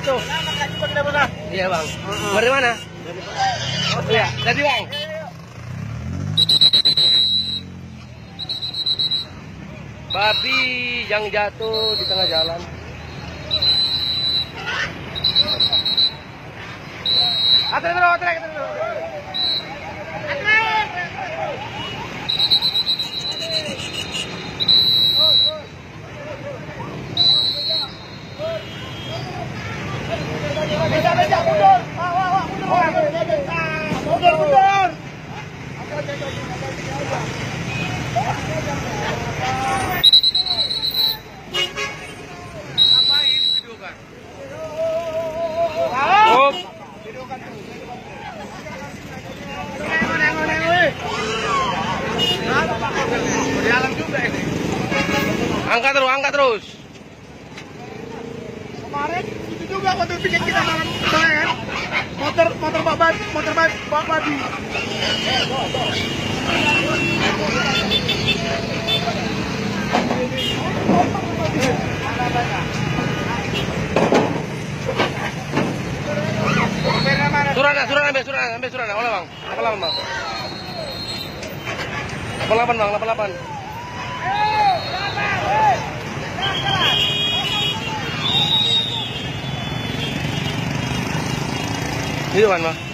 jatuh. Iya bang. Dari mana? Oh iya, dari bang. Babi yang jatuh di tengah jalan. Atrek dulu, atrek dulu. Mundur. Angkat terus. Kemarin itu juga motor piket kita malam kemarin. Motor babi. Suran ambil suran. Oleh bang. 88 bang. 88 bang, 88. Itu kan bang.